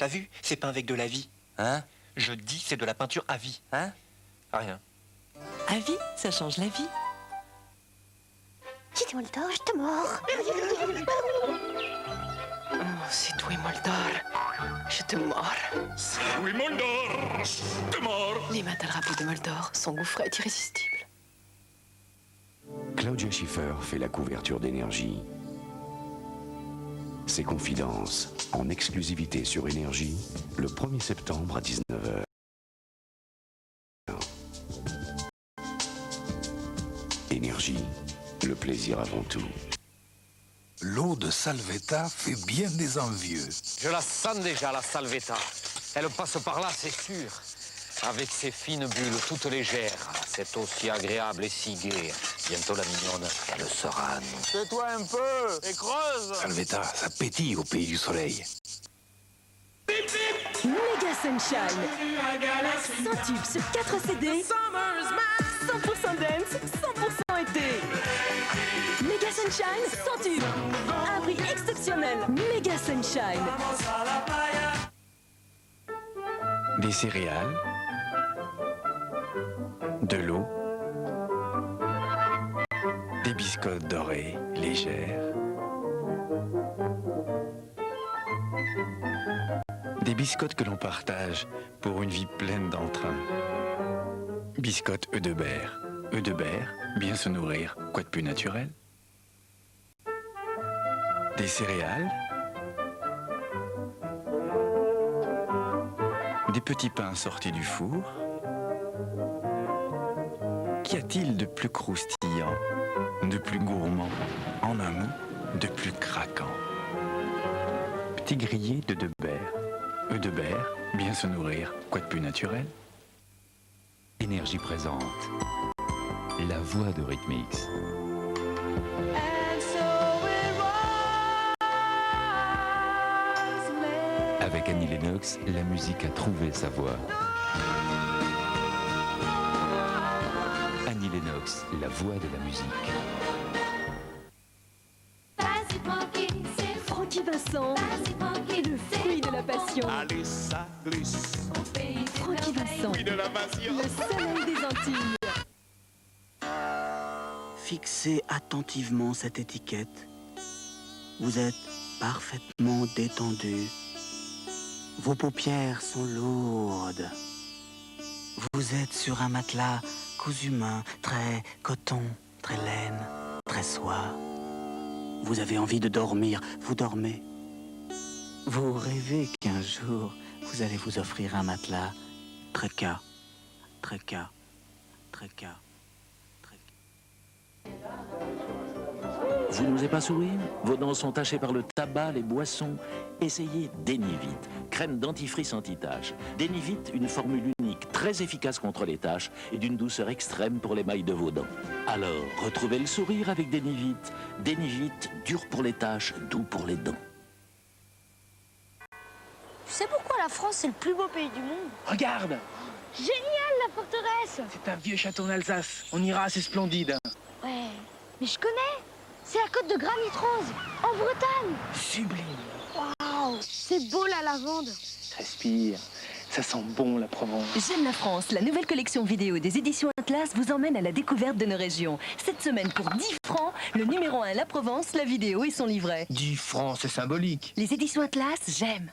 T'as vu? C'est peint avec de la vie. Hein? Je dis, c'est de la peinture à vie. Hein? Rien. À vie, ça change la vie. Dis-toi le temps, je te mords. Oh, c'est toi, Moldor. Je te mords. Oui, Moldor, je te mords. Les mains à drapeau de Moldor, son goût frais est irrésistible. Claudia Schiffer fait la couverture d'Énergie. Ses confidences en exclusivité sur Énergie le 1er septembre à 19h. Énergie, le plaisir avant tout. L'eau de Salvetta fait bien des envieux. Je la sens déjà, la Salvetta. Elle passe par là, c'est sûr. Avec ses fines bulles toutes légères. C'est aussi agréable et si gai. Bientôt la mignonne, elle sera à nous. Tais-toi un peu et creuse. Salvetta, ça pétille au pays du soleil. Mega Sunshine. 100 tubes sur 4 CD. 100% dance, 100% été. Mega Sunshine, 100 tubes. Un prix exceptionnel. Mega Sunshine. Des céréales, de l'eau, des biscottes dorées légères, des biscottes que l'on partage pour une vie pleine d'entrain. Biscottes Eudebert. Eudebert, bien se nourrir, quoi de plus naturel? Des céréales, des petits pains sortis du four. Qu'y a-t-il de plus croustillant, de plus gourmand, en un mot, de plus craquant? Petit grillé d'Eudebert. Eudebert, bien se nourrir, quoi de plus naturel? Énergie présente. La voix de Rhythmix. Avec Annie Lennox, la musique a trouvé sa voix. Annie Lennox, la voix de la musique. Francky Vincent est le fruit de la passion. Allez, ça glisse. Francky Vincent, Oui, de la passion. le soleil des Antilles. Fixez attentivement cette étiquette. Vous êtes parfaitement détendu. Vos paupières sont lourdes. Vous êtes sur un matelas cousu main, très coton, très laine, très soie. Vous avez envie de dormir, vous dormez. Vous rêvez qu'un jour, vous allez vous offrir un matelas très cas, très cas, très cas. Vous n'osez pas sourire? Vos dents sont tachées par le tabac, les boissons? Essayez Denivit, crème dentifrice anti-taches. Denivit, une formule unique, très efficace contre les taches et d'une douceur extrême pour l'émail de vos dents. Alors, retrouvez le sourire avec Denivit. Denivit, dur pour les taches, doux pour les dents. Tu sais pourquoi la France est le plus beau pays du monde? Regarde, Génial, la forteresse! c'est un vieux château en Alsace. On ira, c'est splendide. Ouais, mais je connais. C'est la côte de Granit Rose, en Bretagne. Sublime. Waouh, c'est beau la lavande. Respire. Ça sent bon la Provence. J'aime la France, la nouvelle collection vidéo des éditions Atlas vous emmène à la découverte de nos régions. Cette semaine, pour 10 francs, le numéro 1 La Provence, la vidéo et son livret. 10 francs, c'est symbolique. Les éditions Atlas, j'aime.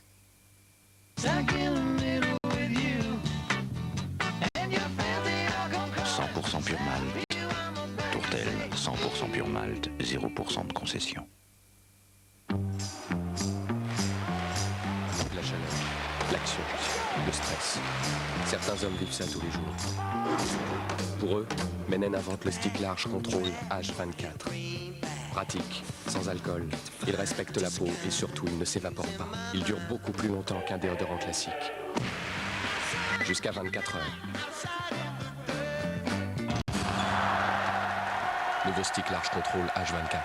100% pur malt. Tourtel, 100% pur malt, 0% de concession. La chaleur, l'action, le stress. Certains hommes vivent ça tous les jours. Pour eux, Menen invente le stick large contrôle H24. Pratique, sans alcool, il respecte la peau et surtout il ne s'évapore pas. Il dure beaucoup plus longtemps qu'un déodorant classique. Jusqu'à 24 heures. Nouveau stick large contrôle H24.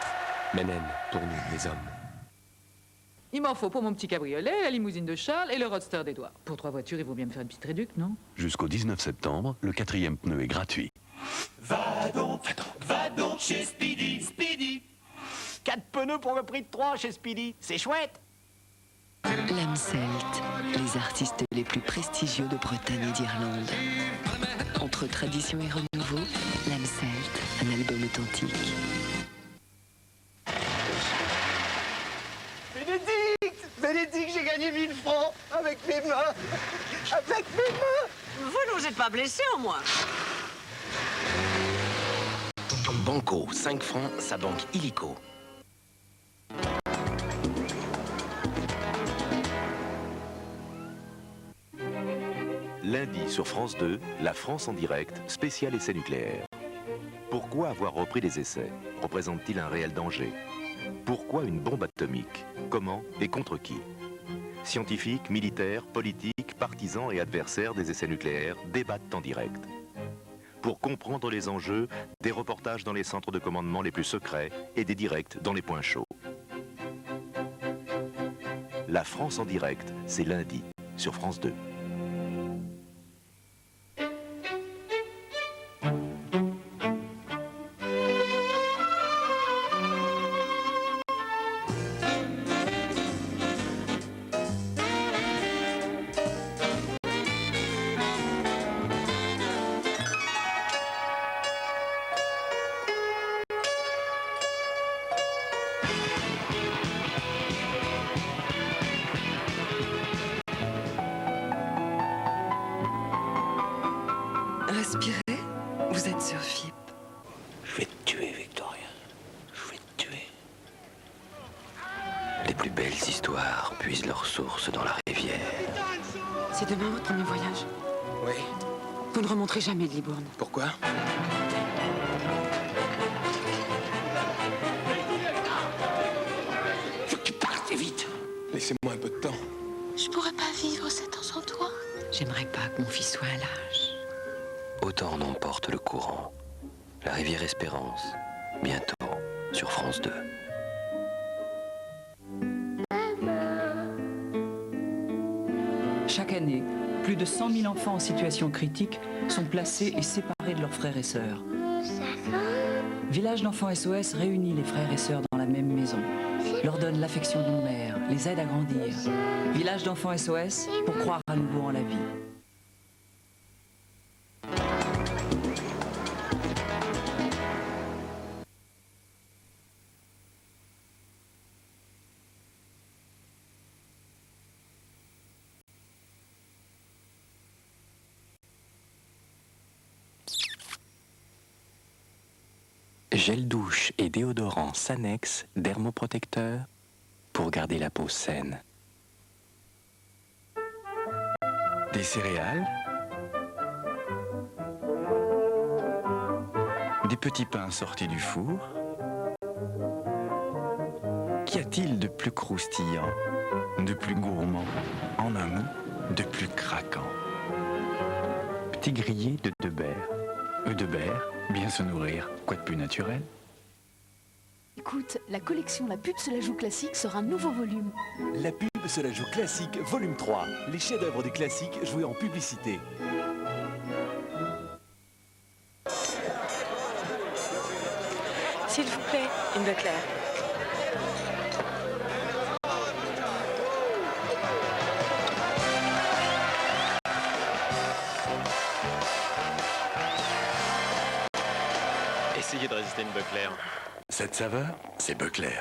Menen, pour nous, les hommes. Il m'en faut pour mon petit cabriolet, la limousine de Charles et le roadster d'Edouard. Pour 3 voitures, il vaut bien me faire une petite réduc, non? Jusqu'au 19 septembre, le 4e pneu est gratuit. Va donc chez Speedy. Speedy. 4 pneus pour le prix de 3 chez Speedy. C'est chouette. L'âme celte, les artistes les plus prestigieux de Bretagne et d'Irlande. Entre tradition et renouveau, l'âme celte, un album authentique. Bénédicte, j'ai gagné 1000 francs avec mes mains. Avec mes mains. Vous n'osez pas blessé au moins. Banco, 5 francs, sa banque illico. Lundi sur France 2, la France en direct, spécial essai nucléaire. Pourquoi avoir repris les essais? Représente-t-il un réel danger? Pourquoi une bombe atomique? Comment et contre qui? Scientifiques, militaires, politiques, partisans et adversaires des essais nucléaires débattent en direct. Pour comprendre les enjeux, des reportages dans les centres de commandement les plus secrets et des directs dans les points chauds. La France en direct, c'est lundi sur France 2. Respirez, vous êtes sur FIP. Je vais te tuer, Victoria. Je vais te tuer. Les plus belles histoires puisent leur source dans la rivière. C'est demain votre premier voyage? Oui. Vous ne remonterez jamais de Libourne. Pourquoi? Faut que tu partes vite. Laissez-moi un peu de temps. Je pourrais pas vivre 7 ans sans toi. J'aimerais pas que mon fils soit à l'âge. Autant en emporte le courant. La rivière Espérance, bientôt sur France 2. Chaque année, plus de 100 000 enfants en situation critique sont placés et séparés de leurs frères et sœurs. Village d'enfants SOS réunit les frères et sœurs dans la même maison, leur donne l'affection d'une mère, les aide à grandir. Village d'enfants SOS pour croire à nouveau en la vie. Gel douche et déodorant Sanex dermoprotecteur pour garder la peau saine. Des céréales, des petits pains sortis du four. Qu'y a-t-il de plus croustillant, de plus gourmand, en un mot, de plus craquant? Petit grillé de Debert. Debert, bien se nourrir, quoi de plus naturel? Écoute, la collection La pub se la joue classique sort un nouveau volume. La pub se la joue classique, volume 3. Les chefs-d'œuvre du classique joués en publicité. S'il vous plaît, une Leclerc. Essayez de résister une Buckler. Cette saveur, c'est Buckler.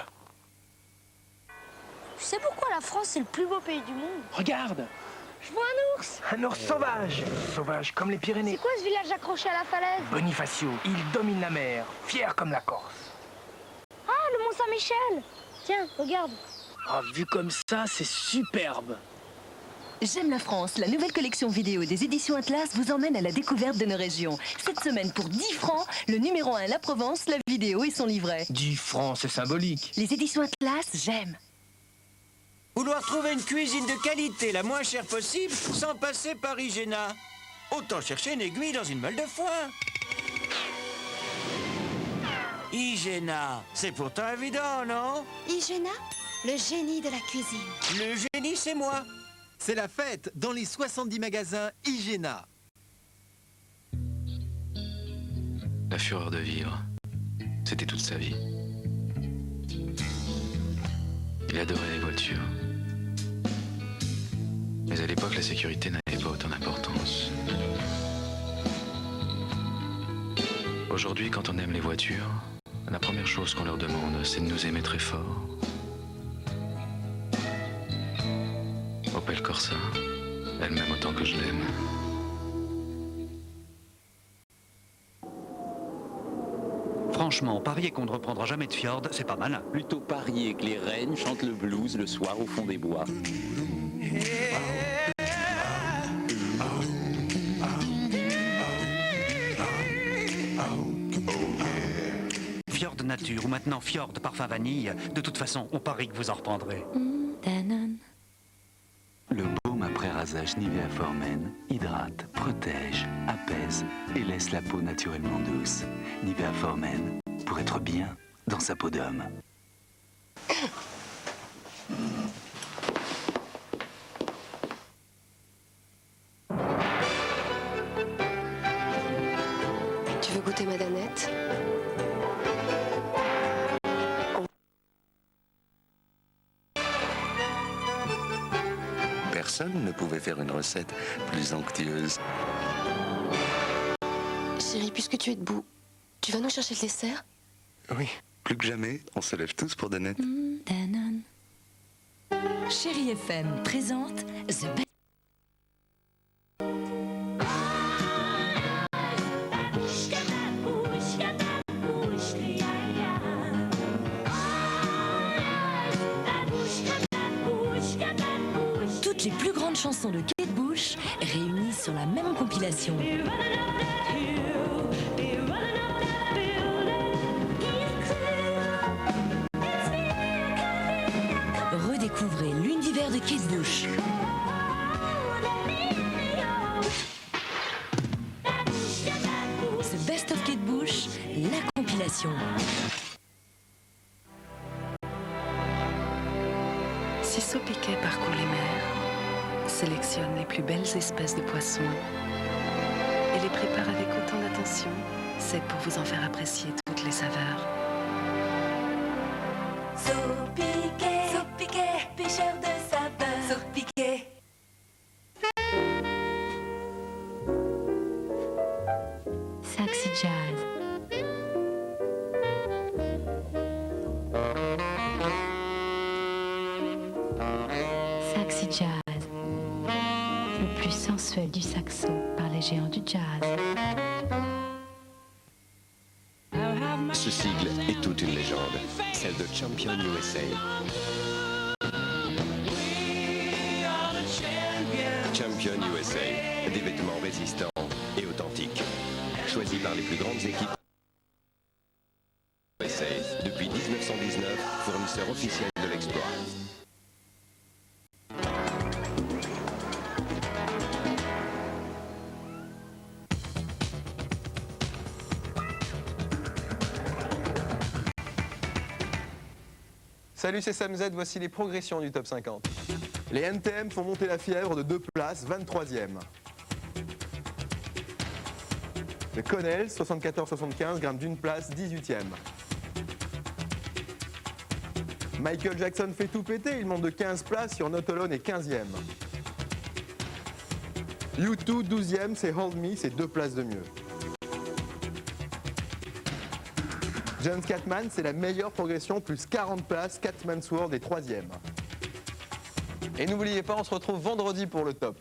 Tu sais pourquoi la France est le plus beau pays du monde? Regarde. Je vois un ours. Un ours sauvage. Sauvage comme les Pyrénées. C'est quoi ce village accroché à la falaise? Bonifacio, il domine la mer, fier comme la Corse. Ah, le Mont Saint-Michel. Tiens, regarde. Ah, vu comme ça, c'est superbe. J'aime la France, la nouvelle collection vidéo des éditions Atlas vous emmène à la découverte de nos régions. Cette semaine, pour 10 francs, le numéro 1 La Provence, la vidéo et son livret. 10 francs, c'est symbolique. Les éditions Atlas, j'aime. Vouloir trouver une cuisine de qualité la moins chère possible sans passer par Igena. Autant chercher une aiguille dans une meule de foin. Igena, c'est pourtant évident, non? Igena, le génie de la cuisine. Le génie, c'est moi. C'est la fête dans les 70 magasins Igena. La fureur de vivre, c'était toute sa vie. Il adorait les voitures. Mais à l'époque, la sécurité n'avait pas autant d'importance. Aujourd'hui, quand on aime les voitures, la première chose qu'on leur demande, c'est de nous aimer très fort. Opel Corsa, elle m'aime autant que je l'aime. Franchement, parier qu'on ne reprendra jamais de Fjord, c'est pas malin. Plutôt parier que les rennes chantent le blues le soir au fond des bois. Fjord nature ou maintenant Fjord parfum vanille, de toute façon, on parie que vous en reprendrez. Le baume après rasage Nivea Formen hydrate, protège, apaise et laisse la peau naturellement douce. Nivea Formen, pour être bien dans sa peau d'homme. Tu veux goûter ma danette? Personne ne pouvait faire une recette plus onctueuse. Chérie, puisque tu es debout, tu vas nous chercher le dessert? Oui, plus que jamais, on se lève tous pour Danette. Danone. Chérie FM présente The Best. Toutes les plus grandes chansons de Kate Bush réunies sur la même compilation. Redécouvrez l'univers de Kate Bush. The Best of Kate Bush, la compilation. Ciseaux Piquet parcourt les mers, sélectionne les plus belles espèces de poissons et les prépare avec autant d'attention, c'est pour vous en faire apprécier toutes les saveurs. Piquet, pêcheur de saveurs. Sauf Piquet. Saxy Jazz. Saxy Jazz. Le plus sensuel du saxo par les géants du jazz. Ce sigle est toute une légende, celle de Champion USA. Champion USA, des vêtements résistants et authentiques. Choisis par les plus grandes équipes USA depuis 1919, fournisseur officiel de l'exploit. Salut, c'est Sam Z, voici les progressions du top 50. Les NTM font monter la fièvre de 2 places, 23e. Le Connell, 74-75, grimpe d'une place, 18e. Michael Jackson fait tout péter, il monte de 15 places sur Not Alone et 15e. U2, 12e, c'est Hold Me, c'est 2 places de mieux. John Scatman, c'est la meilleure progression, plus 40 places, Catman's World est 3e. Et n'oubliez pas, on se retrouve vendredi pour le top.